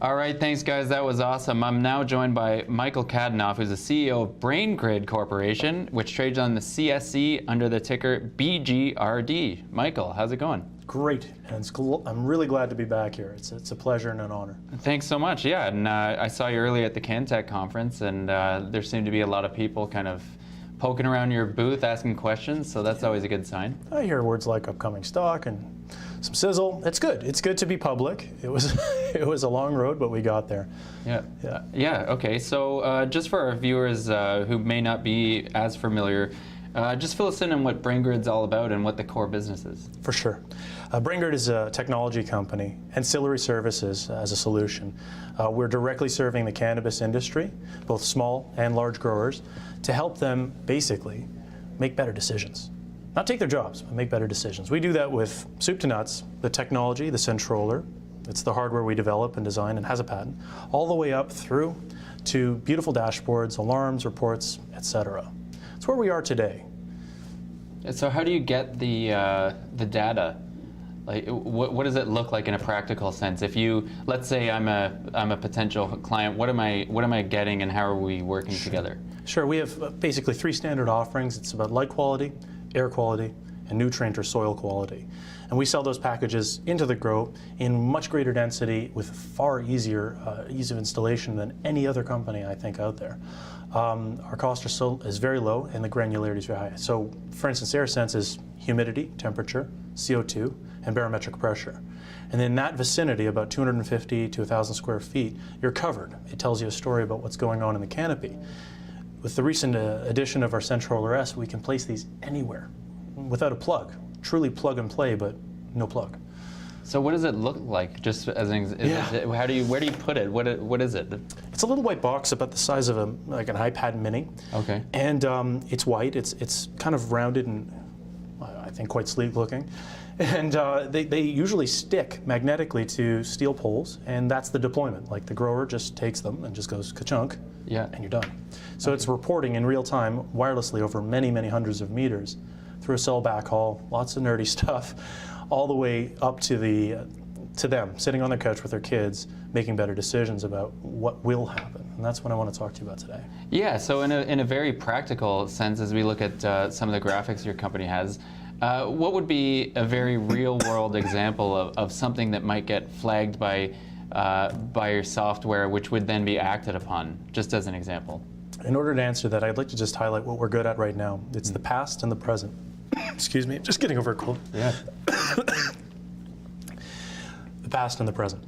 All right, thanks guys, that was awesome. I'm now joined by Michael Kadenoff, who's the CEO of Braingrid Corporation, which trades on the CSE under the ticker BGRD. Michael, how's it going? Great, and I'm really glad to be back here. It's a pleasure and an honor. Thanks so much, yeah, and I saw you earlier at the CanTech conference, and there seemed to be a lot of people kind of poking around your booth, asking questions, so that's always a good sign. I hear words like upcoming stock and some sizzle. It's good. It's good to be public. It was it was a long road, but we got there. Yeah. Okay. So just for our viewers who may not be as familiar, just fill us in on what Braingrid's all about and what the core business is. For sure. Braingrid is a technology company, ancillary services as a solution. We're directly serving the cannabis industry, both small and large growers, to help them basically make better decisions. Not take their jobs, but make better decisions. We do that with soup to nuts, the technology, the Centroller. It's the hardware we develop and design and has a patent, all the way up through to beautiful dashboards, alarms, reports, etc. It's where we are today. So how do you get the data? Like, what does it look like in a practical sense? If you, let's say I'm a potential client, what am I getting, and how are we working together? Sure, we have basically 3 standard offerings. It's about light quality, air quality, and nutrient or soil quality. And we sell those packages into the grow in much greater density with far easier ease of installation than any other company I think out there. Our cost is very low and the granularity is very high. So for instance, air sense is humidity, temperature, CO2, and barometric pressure. And in that vicinity, about 250 to 1,000 square feet, you're covered. It tells you a story about what's going on in the canopy. With the recent addition of our Centroller S, we can place these anywhere without a plug. Truly plug and play, but no plug. So what does it look like? Just as an example, where do you put it? What is it? It's a little white box about the size of like an iPad mini. Okay. And it's white. It's kind of rounded and I think quite sleek looking. And they usually stick magnetically to steel poles, and that's the deployment. Like the grower just takes them and just goes ka-chunk, and you're done. So it's reporting in real time, wirelessly over many, many hundreds of meters through a cell backhaul, lots of nerdy stuff, all the way up to them sitting on their couch with their kids, making better decisions about what will happen. And that's what I want to talk to you about today. Yeah, so in a very practical sense, as we look at some of the graphics your company has, what would be a very real-world example of something that might get flagged by your software, which would then be acted upon, just as an example? In order to answer that, I'd like to just highlight what we're good at right now. It's the past and the present. Excuse me, just getting over a cold. Yeah. The past and the present.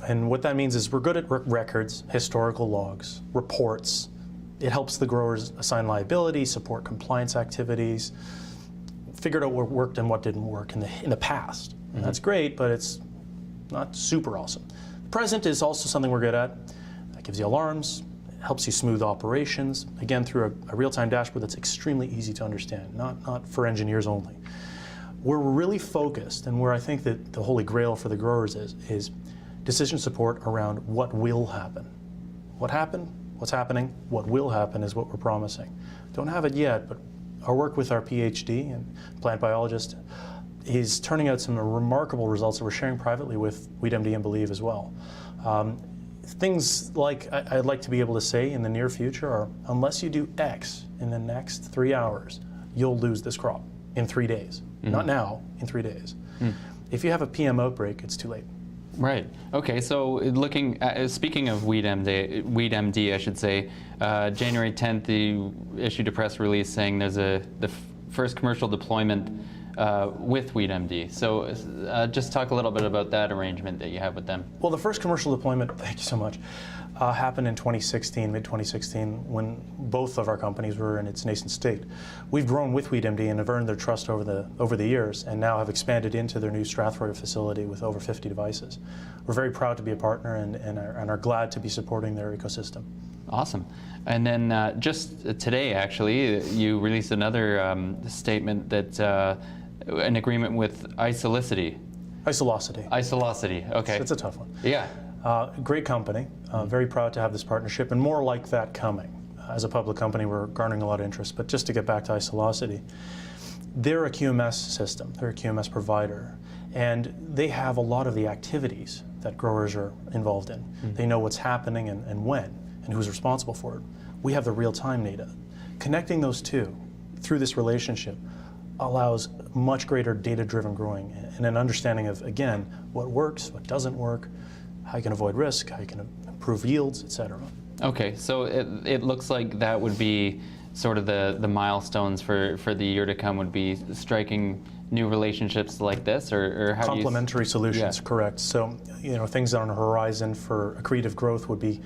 And what that means is we're good at records, historical logs, reports. It helps the growers assign liability, support compliance activities, figured out what worked and what didn't work in the past. And that's great, but it's not super awesome. The present is also something we're good at. That gives you alarms, it helps you smooth operations, again through a real-time dashboard that's extremely easy to understand, not for engineers only. We're really focused, and where I think that the holy grail for the growers is decision support around what will happen. What happened, what's happening, what will happen is what we're promising. Don't have it yet, but our work with our PhD and plant biologist is turning out some remarkable results that we're sharing privately with WeedMD and Believe as well. Things like I'd like to be able to say in the near future are, unless you do X in the next 3 hours, you'll lose this crop in 3 days. Not now, in 3 days. If you have a PM outbreak, it's too late. Right. Okay. So, looking at, speaking of WeedMD, I should say, January 10th, you issued a press release saying there's the first commercial deployment with WeedMD. So, just talk a little bit about that arrangement that you have with them. Well, the first commercial deployment, thank you so much, happened in 2016, mid-2016, when both of our companies were in its nascent state. We've grown with WeedMD and have earned their trust over the years, and now have expanded into their new Strathroy facility with over 50 devices. We're very proud to be a partner and are glad to be supporting their ecosystem. Awesome. And then just today, actually, you released another statement that an agreement with Isolocity. Isolocity. Isolocity, okay. It's a tough one. Yeah. Great company. Very proud to have this partnership, and more like that coming. As a public company, we're garnering a lot of interest. But just to get back to Isolocity, they're a QMS system. They're a QMS provider. And they have a lot of the activities that growers are involved in. They know what's happening and when, and who's responsible for it. We have the real-time data. Connecting those two through this relationship allows much greater data-driven growing and an understanding of, again, what works, what doesn't work, how you can avoid risk, how you can improve yields, et cetera. Okay, so it looks like that would be sort of the milestones for the year to come would be striking new relationships like this, or how Complementary solutions, Yeah. correct. So, things on the horizon for accretive growth would be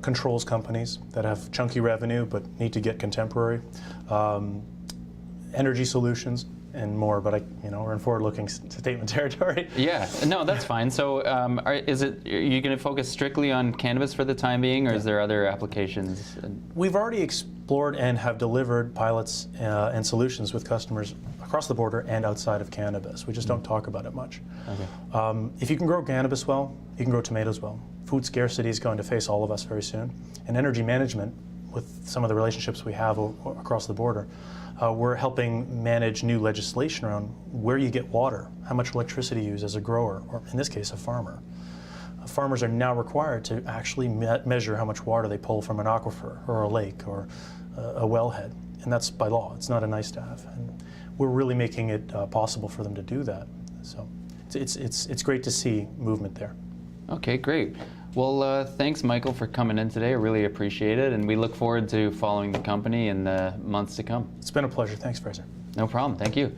controls companies that have chunky revenue but need to get contemporary, energy solutions, and more. But we're in forward-looking statement territory. Yeah, no, that's fine. So, are you going to focus strictly on cannabis for the time being, or is there other applications? We've already explored and have delivered pilots and solutions with customers across the border and outside of cannabis. We just don't talk about it much. Okay. If you can grow cannabis well, you can grow tomatoes well. Food scarcity is going to face all of us very soon. And energy management, with some of the relationships we have across the border, we're helping manage new legislation around where you get water, how much electricity you use as a grower, or in this case, a farmer. Farmers are now required to actually measure how much water they pull from an aquifer or a lake or a wellhead, and that's by law. It's not a nice to have, and we're really making it possible for them to do that. So it's great to see movement there. Okay, great. Well, thanks, Michael, for coming in today. I really appreciate it, and we look forward to following the company in the months to come. It's been a pleasure. Thanks, Fraser. No problem. Thank you.